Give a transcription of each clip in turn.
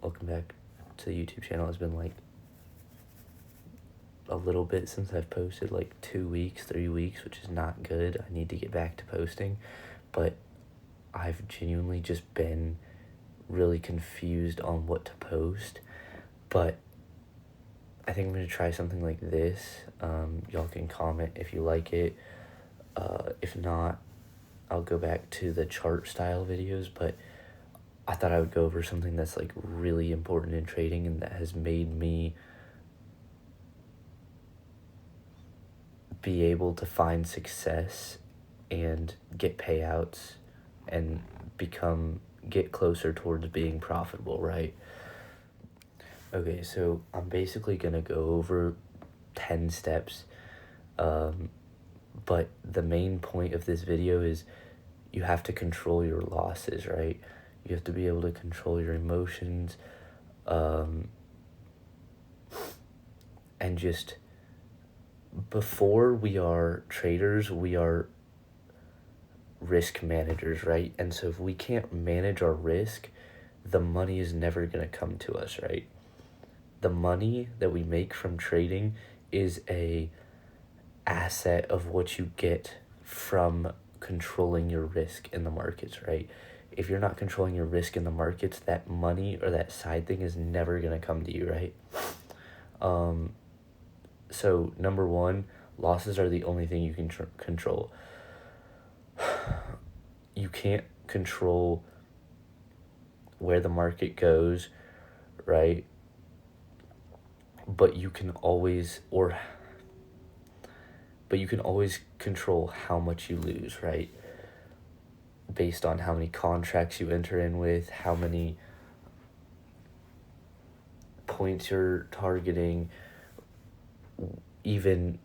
welcome back to the YouTube channel. It's been like a little bit since I've posted, like 2 weeks, 3 weeks, which is not good. I need to get back to posting, but I've genuinely just been really confused on what to post. But I think I'm going to try something like this. Y'all can comment if you like it. If not, I'll go back to the chart style videos, but I thought I would go over something that's like really important in trading and that has made me be able to find success and get payouts and get closer towards being profitable, right? Okay, so I'm basically gonna go over 10 steps, but the main point of this video is you have to control your losses, right? You have to be able to control your emotions, and just before we are traders, we are risk managers, right? And so if we can't manage our risk, the money is never going to come to us, right? The money that we make from trading is a asset of what you get from controlling your risk in the markets, right? If you're not controlling your risk in the markets, that money or that side thing is never going to come to you, right? So number one, losses are the only thing you can control. You can't control where the market goes, right? But you can always control how much you lose, right? Based on how many contracts you enter in with, how many points you're targeting, even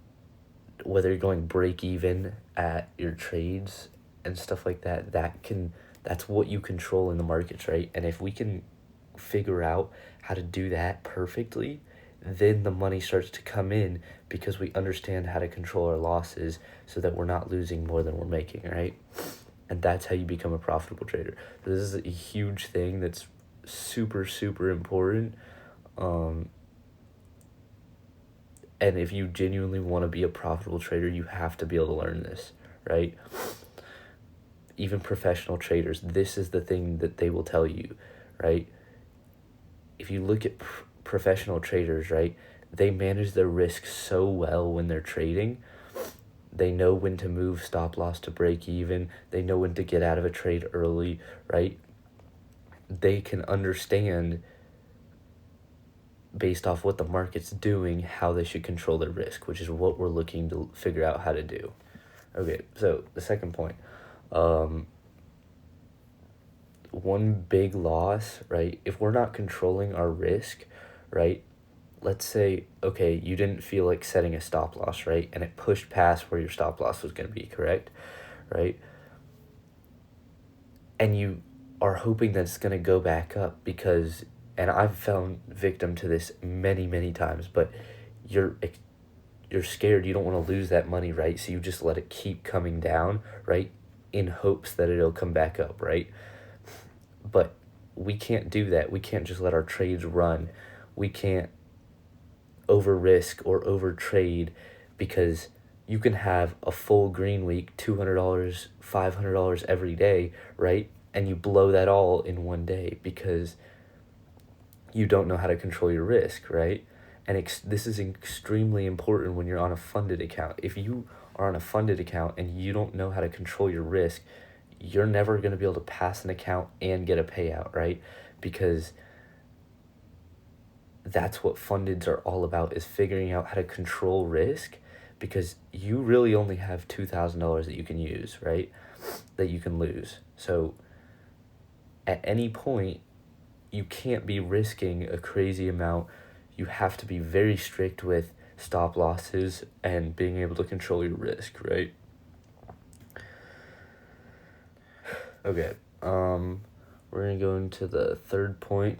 whether you're going break even at your trades and stuff like that. That's what you control in the markets, right? And if we can figure out how to do that perfectly, then the money starts to come in because we understand how to control our losses so that we're not losing more than we're making, right? And that's how you become a profitable trader. So this is a huge thing that's super, super important. And if you genuinely want to be a profitable trader, you have to be able to learn this, right? Even professional traders, this is the thing that they will tell you, right? If you look at professional traders, right, they manage their risk so well when they're trading. They know when to move stop loss to break even. They know when to get out of a trade early, right? They can understand, based off what the market's doing, how they should control their risk, which is what we're looking to figure out how to do. Okay, so the second point. One big loss, right? If we're not controlling our risk, right? Let's say, okay, you didn't feel like setting a stop loss, right? And it pushed past where your stop loss was going to be, correct? Right? And you are hoping that it's going to go back up because, and I've found victim to this many, many times, but you're scared, you don't want to lose that money, right? So you just let it keep coming down, right? In hopes that it'll come back up, right? But we can't do that. We can't just let our trades run. We can't over risk or over trade, because you can have a full green week, $200, $500 every day, right? And you blow that all in one day because you don't know how to control your risk, right? And this is extremely important when you're on a funded account. If you are on a funded account and you don't know how to control your risk, you're never going to be able to pass an account and get a payout, right? Because that's what fundeds are all about, is figuring out how to control risk, because you really only have $2,000 that you can use, right? That you can lose. So at any point, you can't be risking a crazy amount. You have to be very strict with stop losses and being able to control your risk, right? Okay, we're gonna go into the third point.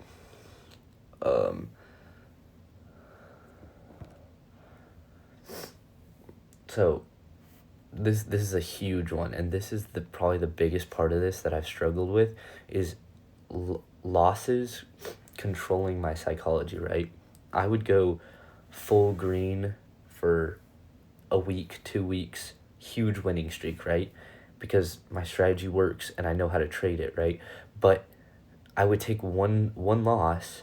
So this is a huge one, and this is probably the biggest part of this that I've struggled with, is losses controlling my psychology, right? I would go full green for a week, 2 weeks, huge winning streak, right? Because my strategy works and I know how to trade it, right? But I would take one loss,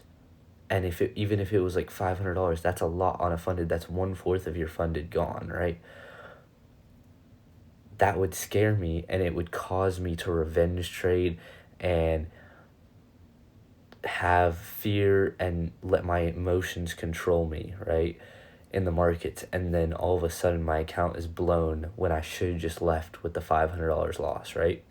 and even if it was like $500, that's a lot on a funded. That's 1/4 of your funded gone, right? That would scare me, and it would cause me to revenge trade and have fear and let my emotions control me, right, in the markets. And then all of a sudden my account is blown when I should have just left with the $500 loss, right?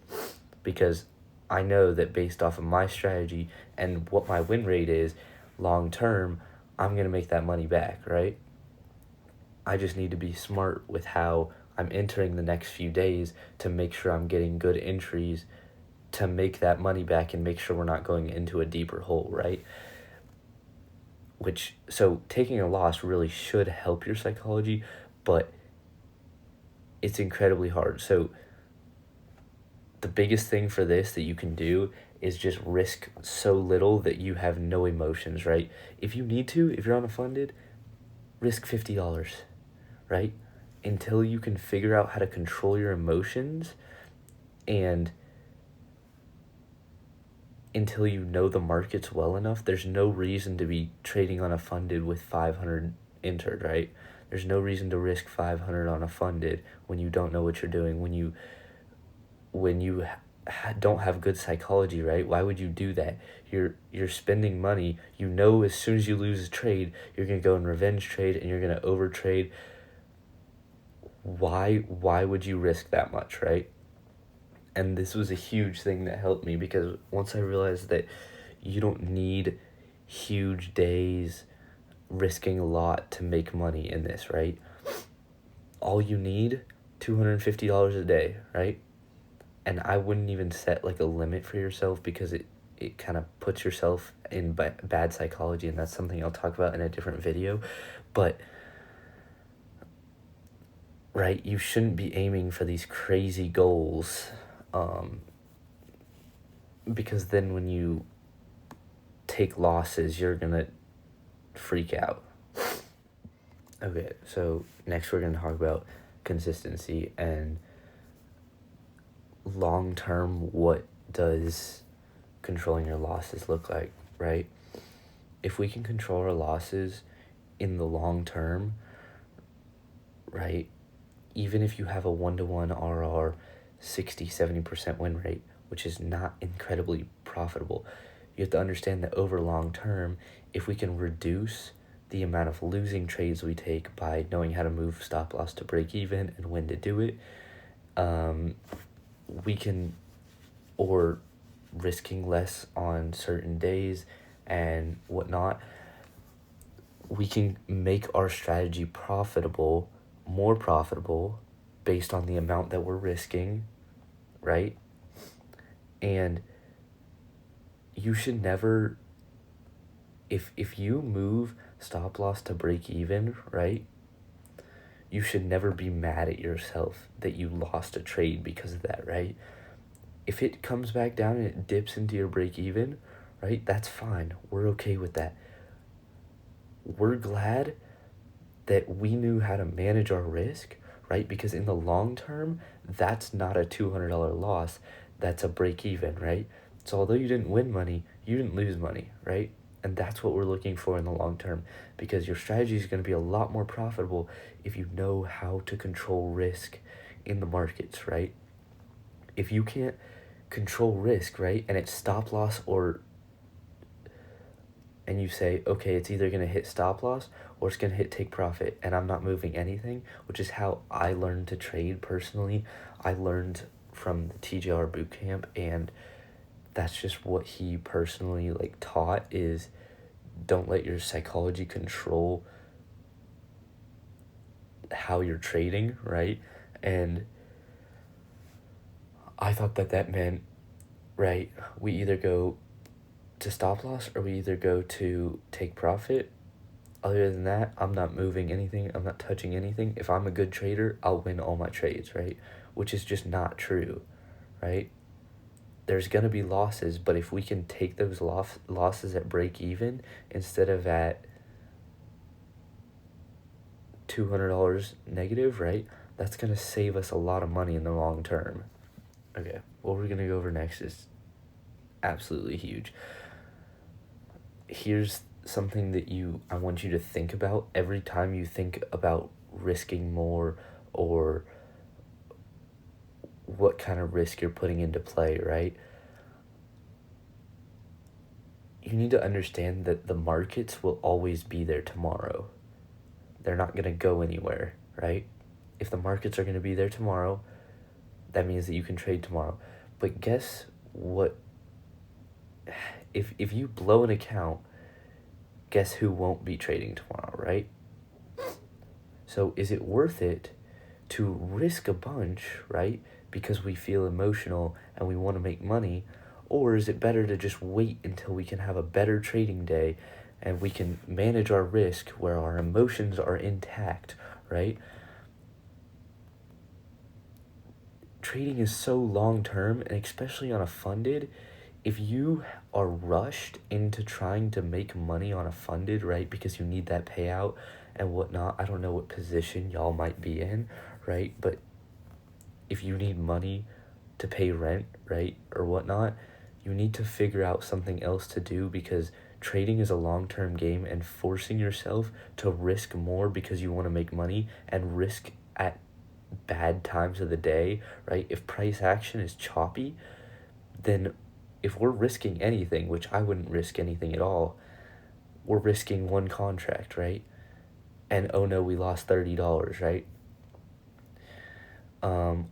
Because I know that based off of my strategy and what my win rate is long term, I'm going to make that money back, right? I just need to be smart with how I'm entering the next few days to make sure I'm getting good entries to make that money back and make sure we're not going into a deeper hole, right? So taking a loss really should help your psychology, but it's incredibly hard. So the biggest thing for this that you can do is just risk so little that you have no emotions, right? If you need to, if you're on a funded, risk $50, right? Until you can figure out how to control your emotions and until you know the markets well enough, there's no reason to be trading on a funded with 500 entered, right? There's no reason to risk 500 on a funded when you don't know what you're doing, when you don't have good psychology, right? Why would you do that? You're spending money. You know as soon as you lose a trade, you're going to go in revenge trade and you're going to overtrade. Why would you risk that much, right? And this was a huge thing that helped me, because once I realized that you don't need huge days risking a lot to make money in this, right? All you need, $250 a day, right? And I wouldn't even set like a limit for yourself, because it kind of puts yourself in bad psychology, and that's something I'll talk about in a different video. But right, you shouldn't be aiming for these crazy goals, because then when you take losses, you're gonna freak out. Okay, so next we're gonna talk about consistency and long term. What does controlling your losses look like, right? If we can control our losses in the long term, right, even if you have a 1-to-1 RR, 60-70% win rate, which is not incredibly profitable, you have to understand that over long term, if we can reduce the amount of losing trades we take by knowing how to move stop loss to break even and when to do it, we can, or risking less on certain days and whatnot, we can make our strategy profitable, more profitable, based on the amount that we're risking, right? And you should never, if you move stop loss to break even, right, you should never be mad at yourself that you lost a trade because of that, right? If it comes back down and it dips into your break even, right, that's fine. We're okay with that. We're glad that we knew how to manage our risk, right? Because in the long term, that's not a $200 loss. That's a break even, right? So although you didn't win money, you didn't lose money, right? And that's what we're looking for in the long term, because your strategy is going to be a lot more profitable if you know how to control risk in the markets, right? If you can't control risk, right, and it's stop loss and you say, okay, it's either going to hit stop loss or it's going to hit take profit, and I'm not moving anything, which is how I learned to trade personally. I learned from the TJR bootcamp, and that's just what he personally taught, is don't let your psychology control how you're trading, right? And I thought that meant, right, we either go to stop loss or we either go to take profit. Other than that, I'm not moving anything. I'm not touching anything. If I'm a good trader, I'll win all my trades, right? Which is just not true, right? there's going to be losses, but if we can take those losses at break even instead of at $200 negative, right? That's going to save us a lot of money in the long term. Okay, what we're going to go over next is absolutely huge. Here's something that I want you to think about every time you think about risking more or what kind of risk you're putting into play, right? You need to understand that the markets will always be there tomorrow. They're not going to go anywhere, right? If the markets are going to be there tomorrow, that means that you can trade tomorrow. But guess what? If you blow an account, guess who won't be trading tomorrow, right? So is it worth it to risk a bunch, right? Because we feel emotional and we want to make money, or is it better to just wait until we can have a better trading day and we can manage our risk where our emotions are intact, right? Trading is so long term, and especially on a funded, if you are rushed into trying to make money on a funded, right, because you need that payout and whatnot, I don't know what position y'all might be in, right, but if you need money to pay rent, right, or whatnot, you need to figure out something else to do, because trading is a long-term game, and forcing yourself to risk more because you want to make money and risk at bad times of the day, right? If price action is choppy, then if we're risking anything, which I wouldn't risk anything at all, we're risking one contract, right? And oh no, we lost $30, right?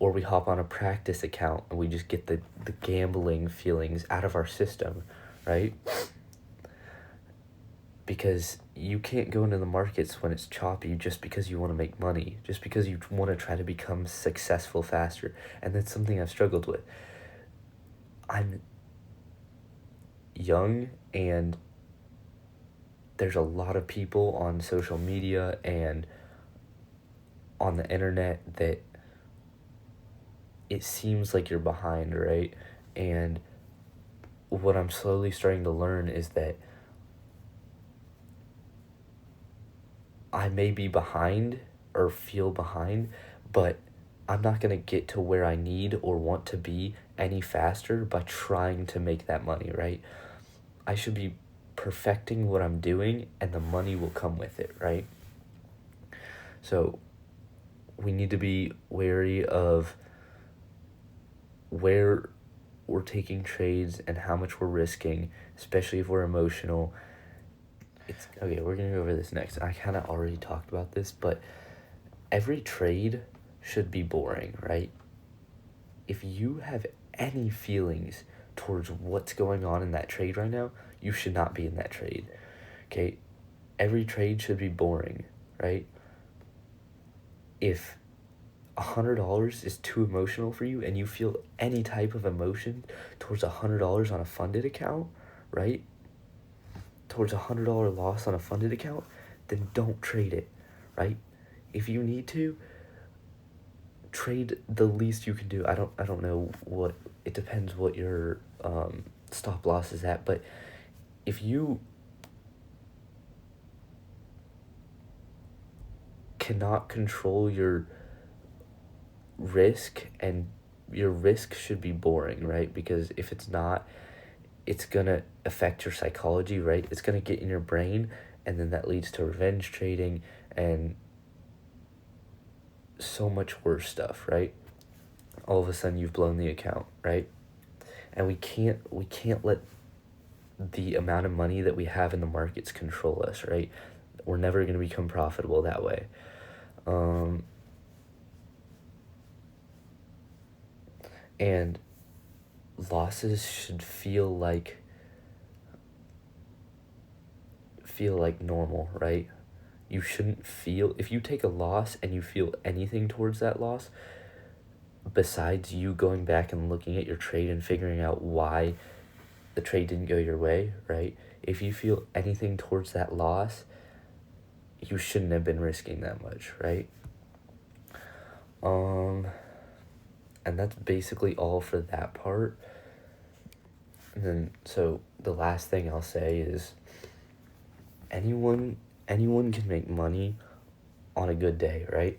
Or we hop on a practice account and we just get the gambling feelings out of our system, right? Because you can't go into the markets when it's choppy just because you want to make money, just because you want to try to become successful faster. And that's something I've struggled with. I'm young, and there's a lot of people on social media and on the internet that it seems like you're behind, right? And what I'm slowly starting to learn is that I may be behind or feel behind, but I'm not going to get to where I need or want to be any faster by trying to make that money, right? I should be perfecting what I'm doing, and the money will come with it, right? So we need to be wary of where we're taking trades and how much we're risking, especially if we're emotional. Okay, we're gonna go over this next. I kind of already talked about this, but every trade should be boring, right? If you have any feelings towards what's going on in that trade right now, you should not be in that trade. Okay, every trade should be boring, right? If $100 is too emotional for you and you feel any type of emotion towards $100 on a funded account, right? Towards $100 loss on a funded account, then don't trade it, right? If you need to, trade the least you can do. I don't know what, it depends what your stop loss is at, but if you cannot control your risk, and your risk should be boring, right? Because if it's not, it's gonna affect your psychology, right? It's gonna get in your brain, and then that leads to revenge trading and so much worse stuff, right? All of a sudden you've blown the account, right? And we can't let the amount of money that we have in the markets control us, right? We're never going to become profitable that way. And losses should feel like normal, right? You shouldn't feel, if you take a loss and you feel anything towards that loss, besides you going back and looking at your trade and figuring out why the trade didn't go your way, right? If you feel anything towards that loss, you shouldn't have been risking that much, right? And that's basically all for that part. And then, so the last thing I'll say is anyone can make money on a good day, right?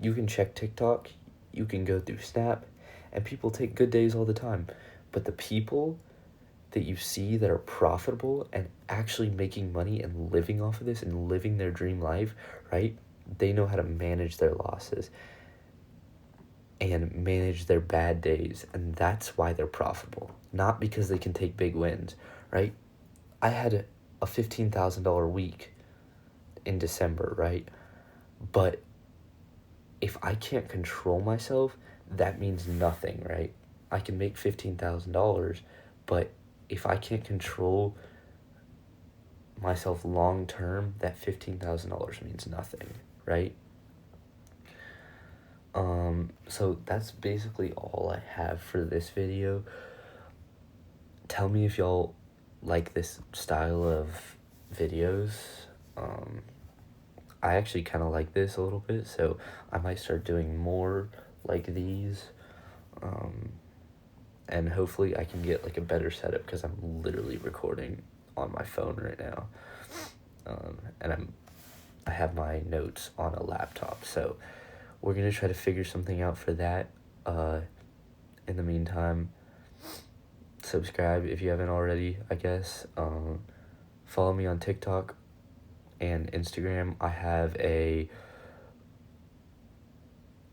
You can check TikTok, you can go through Snap, and people take good days all the time. But the people that you see that are profitable and actually making money and living off of this and living their dream life, right? They know how to manage their losses and manage their bad days, and that's why they're profitable, not because they can take big wins, right? I had a $15,000 week in December, right? But if I can't control myself, that means nothing, right? I can make $15,000, but if I can't control myself long term, that $15,000 means nothing, right? So that's basically all I have for this video. Tell me if y'all like this style of videos. I actually kind of like this a little bit, so I might start doing more like these. And hopefully I can get like a better setup, because I'm literally recording on my phone right now. And I have my notes on a laptop, so we're gonna try to figure something out for that. In the meantime, subscribe if you haven't already, I guess. Follow me on TikTok and Instagram. I have a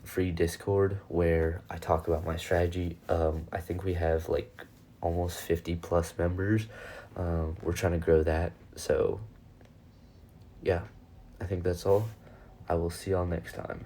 free Discord where I talk about my strategy. I think we have like almost 50 plus members. We're trying to grow that, so yeah, I think that's all. I will see y'all next time.